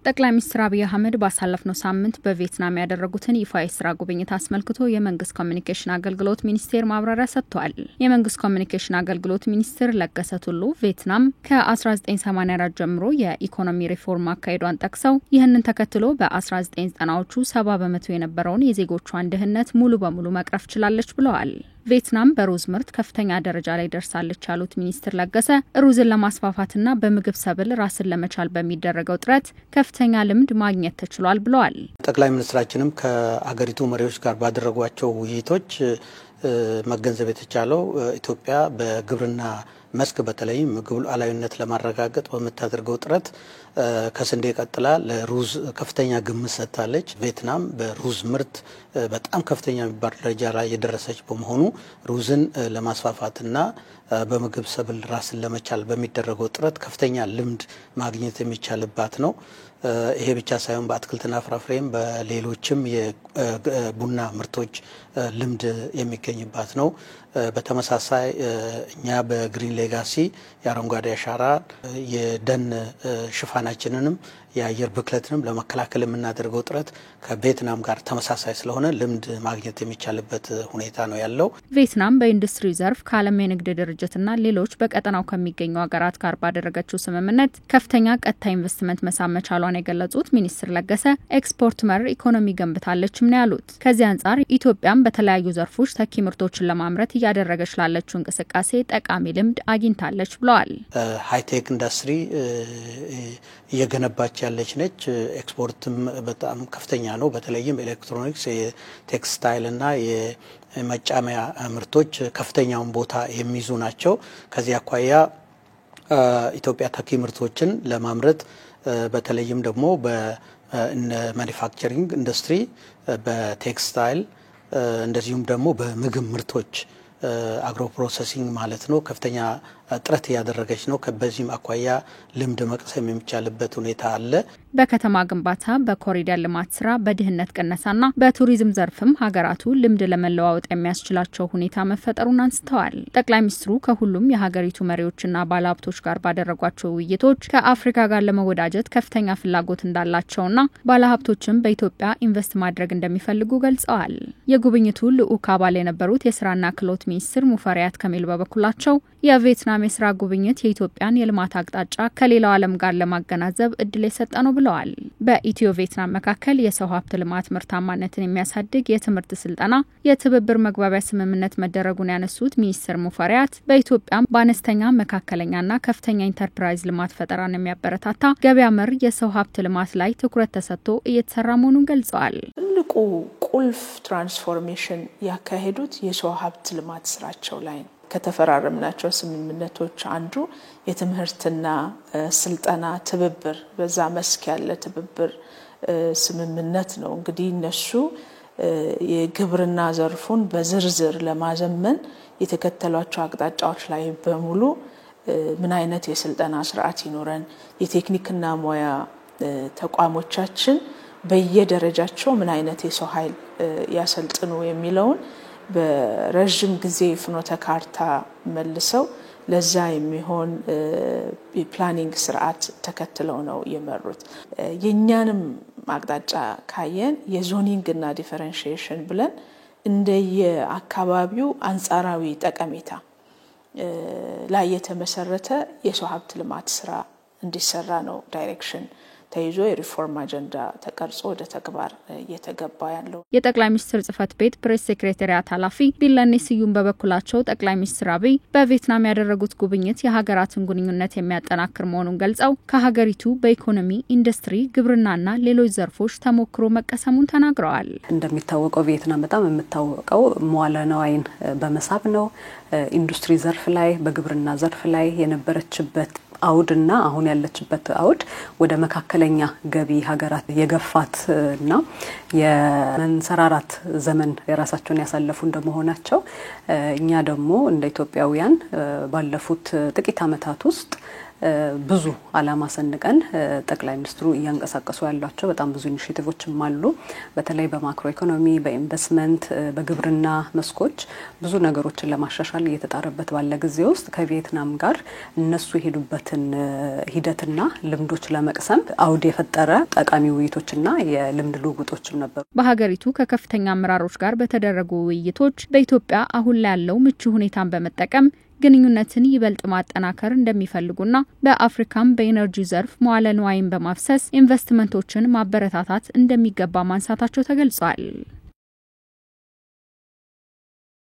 ጠቅላይ ሚኒስትር አብይ አህመድ ባሳለፍነው ሳምንት በቪየትናም ያደረጉትን ይፋ የስራ ጉብኝት አስመልክቶ የመንግስት ኮሚኒኬሽን አገልግሎት ሚኒስቴር ማብራሪያ ሰጥቷል። የመንግስት ኮሚኒኬሽን አገልግሎት ሚኒስትር ለገሰ ቱሉ ቪየትናም ከ1984 ጀምሮ የኢኮኖሚ ሪፎርም አካሄዷን ጠቅሰው ይህንን ተከትሎ በ1990ዎቹ 70% የነበረውን የዜጎቿን ድህነት ሙሉ በሙሉ መቅረፍ ችላለች ብለዋል። ቪየትናም በሩዝ ምርት ከፍተኛ ደረጃ ላይ ደርሳለች ያሉት ሚኒስትር ለገሰ ሩዝን ለማስፋፋትና በምግብ ሰብል ራስን ለመቻል በሚደረገው ጥረት ከፍተኛ ልምድ ማግኘት ተችሏል ብለዋል። ጠቅላይ ሚኒስትራችንም ከአገሪቱ መሪዎች ጋር ባደረጓቸው ውይይቶች መገንዘብ የተቻለው ኢትዮጵያ በግብርና መስክ በተለይም ምግብ ሉዓላዊነት ለማረጋገጥ በመታደርገው ጥረት ከስንዴ ቀጥላ ለሩዝ ከፍተኛ ግምት ሰጥታለች። ቪየትናም በሩዝ ምርት በጣም ከፍተኛ የሚባል ደረጃ ላይ የደረሰች በመሆኑ ሩዝን ለማስፋፋትና በምግብ ሰብል ራስን ለመቻል በሚደረገው ጥረት ከፍተኛ ልምድ ማግኘት የሚቻልባት ነው። ይሄ ብቻ ሳይሆን በአትክልትና ፍራፍሬም በሌሎችም የቡና ምርቶች ልምድ የሚገኝባት ነው። በተመሳሳይ እኛ በግሪን ሌጋሲ የአረንጓዴ አሻራ የደን ሽፋናችንንም የአየር ብክለትንም ለመከላከል የምናደርገው ጥረት ከቪየትናም ጋር ተመሳሳይ ስለሆነ ልምድ ማግኘት የሚቻልበት ሁኔታ ነው ያለው። ቪየትናም በኢንዱስትሪ ዘርፍ ከዓለም የንግድ ድርጅትና ሌሎች በቀጠናው ከሚገኙ ሀገራት ጋር ባደረገችው ስምምነት ከፍተኛ ቀጥታ ኢንቨስትመንት መሳብ መቻሏን የገለጹት ሚኒስትር ለገሰ ኤክስፖርት መር ኢኮኖሚ ገንብታለችም ነው ያሉት። ከዚህ አንጻር ኢትዮጵያም በተለያዩ ዘርፎች ተኪ ምርቶችን ለማምረት እያደረገች ላለችው እንቅስቃሴ ጠቃሚ ልምድ አግኝታለች ብለዋል። ሃይቴክ ኢንዱስትሪ እየገነባች ያለች ነች። ኤክስፖርትም በጣም ከፍተኛ ነው። በተለይም ኤሌክትሮኒክስ፣ የቴክስታይል እና የመጫሚያ ምርቶች ከፍተኛውን ቦታ የሚይዙ ናቸው። ከዚህ አኳያ ኢትዮጵያ ተኪ ምርቶችን ለማምረት በተለይም ደግሞ በማኒፋክቸሪንግ ኢንዱስትሪ፣ በቴክስታይል እንደዚሁም ደግሞ በምግብ ምርቶች አግሮ ፕሮሰሲንግ ማለት ነው ከፍተኛ ጥረት ያደረገች ነው። በዚህም አኳያ ልምድ መቅሰም የሚቻልበት ሁኔታ አለ። በከተማ ግንባታ፣ በኮሪደር ልማት ስራ፣ በድህነት ቅነሳና በቱሪዝም ዘርፍም ሀገራቱ ልምድ ለመለዋወጥ የሚያስችላቸው ሁኔታ መፈጠሩን አንስተዋል። ጠቅላይ ሚኒስትሩ ከሁሉም የሀገሪቱ መሪዎችና ባለሀብቶች ጋር ባደረጓቸው ውይይቶች ከአፍሪካ ጋር ለመወዳጀት ከፍተኛ ፍላጎት እንዳላቸውና ባለሀብቶችም በኢትዮጵያ ኢንቨስት ማድረግ እንደሚፈልጉ ገልጸዋል። የጉብኝቱ ልዑክ አባል የነበሩት የስራና ክህሎት ሚኒስትር ሙፈሪያት ካሚል በበኩላቸው የቪየትናም የስራ ጉብኝት የኢትዮጵያን የልማት አቅጣጫ ከሌላው ዓለም ጋር ለማገናዘብ እድል የሰጠ ነው ብለዋል። በኢትዮ ቪየትናም መካከል የሰው ሀብት ልማት ምርታማነትን የሚያሳድግ የትምህርት ስልጠና የትብብር መግባቢያ ስምምነት መደረጉን ያነሱት ሚኒስትር ሙፈሪያት በኢትዮጵያም በአነስተኛ መካከለኛና ከፍተኛ ኢንተርፕራይዝ ልማት ፈጠራን የሚያበረታታ ገበያ መር የሰው ሀብት ልማት ላይ ትኩረት ተሰጥቶ እየተሰራ መሆኑን ገልጸዋል። ትልቁ ቁልፍ ትራንስፎርሜሽን ያካሄዱት የሰው ሀብት ልማት ስራቸው ላይ ነው። ከተፈራረምናቸው ስምምነቶች አንዱ የትምህርትና ስልጠና ትብብር በዛ መስክ ያለ ትብብር ስምምነት ነው። እንግዲህ እነሱ የግብርና ዘርፉን በዝርዝር ለማዘመን የተከተሏቸው አቅጣጫዎች ላይ በሙሉ ምን አይነት የስልጠና ስርዓት ይኖረን፣ የቴክኒክና ሙያ ተቋሞቻችን በየደረጃቸው ምን አይነት የሰው ኃይል ያሰልጥኑ የሚለውን በረጅም ጊዜ ፍኖተ ካርታ መልሰው ለዛ የሚሆን የፕላኒንግ ስርዓት ተከትለው ነው የመሩት። የኛንም አቅጣጫ ካየን የዞኒንግ እና ዲፈረንሺዬሽን ብለን እንደየአካባቢው አንጻራዊ ጠቀሜታ ላይ የተመሰረተ የሰው ሀብት ልማት ስራ እንዲሰራ ነው ዳይሬክሽን ተይዞ የሪፎርም አጀንዳ ተቀርጾ ወደ ተግባር እየተገባ ያለው። የጠቅላይ ሚኒስትር ጽህፈት ቤት ፕሬስ ሴክሬታሪያት ኃላፊ ቢለኔ ስዩም በበኩላቸው ጠቅላይ ሚኒስትር አብይ በቪየትናም ያደረጉት ጉብኝት የሀገራትን ግንኙነት የሚያጠናክር መሆኑን ገልጸው ከሀገሪቱ በኢኮኖሚ፣ ኢንዱስትሪ፣ ግብርናና ሌሎች ዘርፎች ተሞክሮ መቀሰሙን ተናግረዋል። እንደሚታወቀው ቪየትናም በጣም የምታወቀው መዋለ ንዋይን በመሳብ ነው። ኢንዱስትሪ ዘርፍ ላይ፣ በግብርና ዘርፍ ላይ የነበረችበት አውድና አሁን ያለችበት አውድ ወደ መካከለኛ ገቢ ሀገራት የገፋትና የመንሰራራት ዘመን የራሳቸውን ያሳለፉ እንደመሆናቸው እኛ ደግሞ እንደ ኢትዮጵያውያን ባለፉት ጥቂት ዓመታት ውስጥ ብዙ አላማ ሰንቀን ጠቅላይ ሚኒስትሩ እያንቀሳቀሱ ያሏቸው በጣም ብዙ ኢኒሼቲቮችም አሉ። በተለይ በማክሮ ኢኮኖሚ፣ በኢንቨስትመንት፣ በግብርና መስኮች ብዙ ነገሮችን ለማሻሻል እየተጣረበት ባለ ጊዜ ውስጥ ከቪየትናም ጋር እነሱ የሄዱበትን ሂደትና ልምዶች ለመቅሰም አውድ የፈጠረ ጠቃሚ ውይይቶችና የልምድ ልውውጦችም ነበሩ። በሀገሪቱ ከከፍተኛ አመራሮች ጋር በተደረጉ ውይይቶች በኢትዮጵያ አሁን ላይ ያለው ምቹ ሁኔታን በመጠቀም ግንኙነትን ይበልጥ ማጠናከር እንደሚፈልጉና በአፍሪካም በኢነርጂ ዘርፍ መዋለ ንዋይን በማፍሰስ ኢንቨስትመንቶችን ማበረታታት እንደሚገባ ማንሳታቸው ተገልጿል።